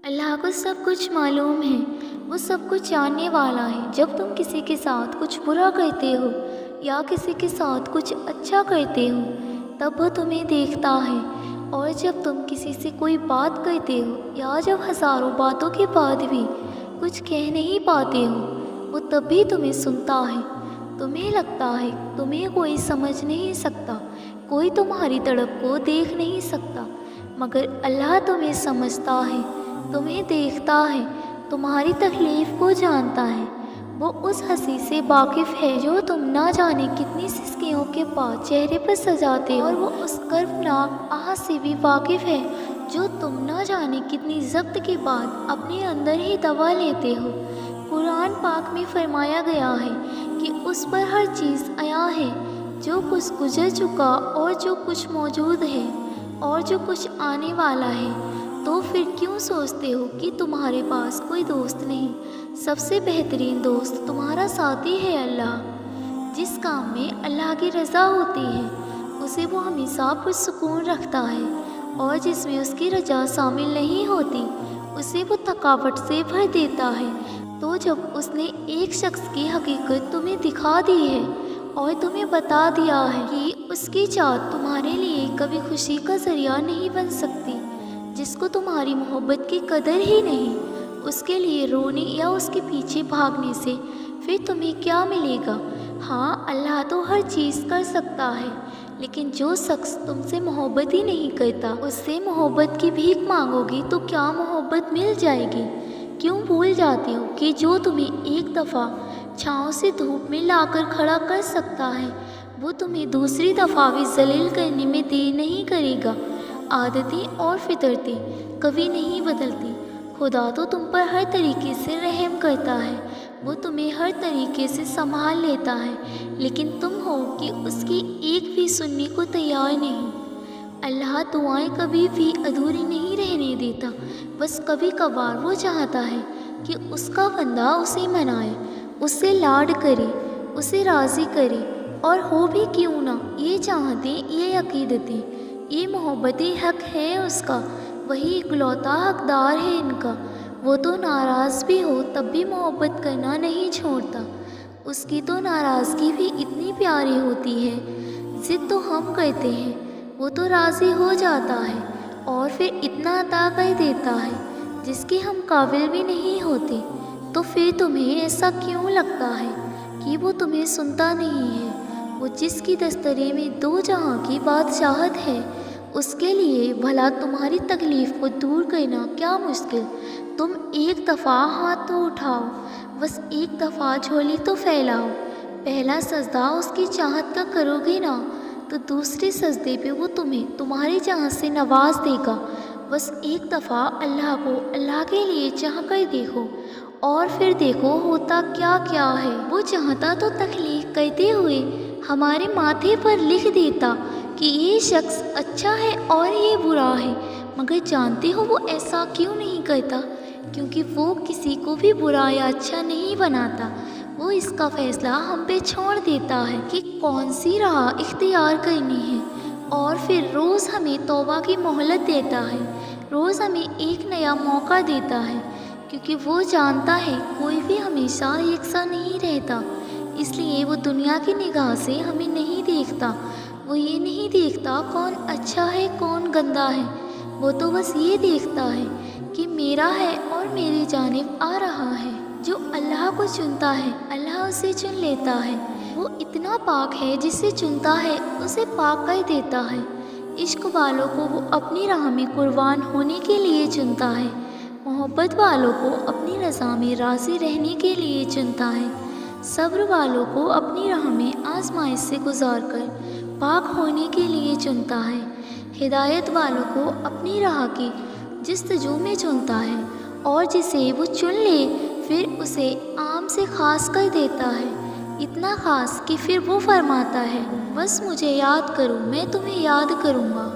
اللہ کو سب کچھ معلوم ہے، وہ سب کچھ جاننے والا ہے۔ جب تم کسی کے ساتھ کچھ برا کرتے ہو یا کسی کے ساتھ کچھ اچھا کرتے ہو تب وہ تمہیں دیکھتا ہے، اور جب تم کسی سے کوئی بات کرتے ہو یا جب ہزاروں باتوں کے بعد بھی کچھ کہہ نہیں پاتے ہو وہ تب بھی تمہیں سنتا ہے۔ تمہیں لگتا ہے تمہیں کوئی سمجھ نہیں سکتا، کوئی تمہاری تڑپ کو دیکھ نہیں سکتا، مگر اللہ تمہیں سمجھتا ہے، تمہیں دیکھتا ہے، تمہاری تکلیف کو جانتا ہے۔ وہ اس ہنسی سے واقف ہے جو تم نہ جانے کتنی سسکیوں کے بعد چہرے پر سجاتے ہو، اور وہ اس کربناک آہ سے بھی واقف ہے جو تم نہ جانے کتنی ضبط کے بعد اپنے اندر ہی دبا لیتے ہو۔ قرآن پاک میں فرمایا گیا ہے کہ اس پر ہر چیز عیاں ہے، جو کچھ گزر چکا اور جو کچھ موجود ہے اور جو کچھ آنے والا ہے۔ تو پھر کیوں سوچتے ہو کہ تمہارے پاس کوئی دوست نہیں؟ سب سے بہترین دوست تمہارا ساتھی ہے اللہ۔ جس کام میں اللہ کی رضا ہوتی ہے اسے وہ ہمیشہ پرسکون رکھتا ہے، اور جس میں اس کی رضا شامل نہیں ہوتی اسے وہ تھکاوٹ سے بھر دیتا ہے۔ تو جب اس نے ایک شخص کی حقیقت تمہیں دکھا دی ہے اور تمہیں بتا دیا ہے کہ اس کی چاہت تمہارے لیے کبھی خوشی کا ذریعہ نہیں بن سکتی، جس کو تمہاری محبت کی قدر ہی نہیں، اس کے لیے رونے یا اس کے پیچھے بھاگنے سے پھر تمہیں کیا ملے گا؟ ہاں، اللہ تو ہر چیز کر سکتا ہے، لیکن جو شخص تم سے محبت ہی نہیں کرتا اس سے محبت کی بھیک مانگو گی تو کیا محبت مل جائے گی؟ کیوں بھول جاتے ہو کہ جو تمہیں ایک دفعہ چھاؤں سے دھوپ میں لا کر کھڑا کر سکتا ہے وہ تمہیں دوسری دفعہ بھی ذلیل کرنے میں دیر نہیں کرے گا۔ عادتیں اور فطرتیں کبھی نہیں بدلتی۔ خدا تو تم پر ہر طریقے سے رحم کرتا ہے، وہ تمہیں ہر طریقے سے سنبھال لیتا ہے، لیکن تم ہو کہ اس کی ایک بھی سننے کو تیار نہیں۔ اللہ دعائیں کبھی بھی ادھوری نہیں رہنے دیتا، بس کبھی کبھار وہ چاہتا ہے کہ اس کا بندہ اسے منائے، اس سے لاڈ کرے، اسے راضی کرے، اور ہو بھی کیوں نہ یہ چاہتے، یہ عقیدتیں، یہ محبتیں حق ہے اس کا، وہی اکلوتا حقدار ہے ان کا۔ وہ تو ناراض بھی ہو تب بھی محبت کرنا نہیں چھوڑتا، اس کی تو ناراضگی بھی اتنی پیاری ہوتی ہے۔ ضد تو ہم کرتے ہیں، وہ تو راضی ہو جاتا ہے اور پھر اتنا عطا کر دیتا ہے جس کے ہم قابل بھی نہیں ہوتے۔ تو پھر تمہیں ایسا کیوں لگتا ہے کہ وہ تمہیں سنتا نہیں ہے؟ وہ جس کی دسترے میں دو جہاں کی بادشاہت ہے، اس کے لیے بھلا تمہاری تکلیف کو دور کرنا کیا مشکل؟ تم ایک دفعہ ہاتھ تو اٹھاؤ، بس ایک دفعہ جھولی تو پھیلاؤ۔ پہلا سجدہ اس کی چاہت کا کرو گے نا تو دوسرے سجدے پہ وہ تمہیں تمہاری چاہت سے نواز دے گا۔ بس ایک دفعہ اللہ کو اللہ کے لیے چاہ کر دیکھو، اور پھر دیکھو ہوتا کیا کیا ہے۔ وہ چاہتا تو تخلیق کرتے ہوئے ہمارے ماتھے پر لکھ دیتا کہ یہ شخص اچھا ہے اور یہ برا ہے، مگر جانتے ہو وہ ایسا کیوں نہیں کرتا؟ کیونکہ وہ کسی کو بھی برا یا اچھا نہیں بناتا، وہ اس کا فیصلہ ہم پہ چھوڑ دیتا ہے کہ کون سی راہ اختیار کرنی ہے، اور پھر روز ہمیں توبہ کی مہلت دیتا ہے، روز ہمیں ایک نیا موقع دیتا ہے، کیونکہ وہ جانتا ہے کوئی بھی ہمیشہ یکساں نہیں رہتا، اس لیے وہ دنیا کی نگاہ سے ہمیں نہیں دیکھتا۔ وہ یہ نہیں دیکھتا کون اچھا ہے کون گندا ہے، وہ تو بس یہ دیکھتا ہے کہ میرا ہے اور میری جانب آ رہا ہے۔ جو اللہ کو چنتا ہے اللہ اسے چن لیتا ہے، وہ اتنا پاک ہے جسے چنتا ہے اسے پاک کر دیتا ہے۔ عشق والوں کو وہ اپنی راہ میں قربان ہونے کے لیے چنتا ہے، محبت والوں کو اپنی رضا میں راضی رہنے کے لیے چنتا ہے، صبر والوں کو اپنی راہ میں آزمائش سے گزار کر پاک ہونے کے لیے چنتا ہے، ہدایت والوں کو اپنی راہ کی جستجو میں چنتا ہے، اور جسے وہ چن لے پھر اسے عام سے خاص کر دیتا ہے، اتنا خاص کہ پھر وہ فرماتا ہے بس مجھے یاد کرو میں تمہیں یاد کروں گا۔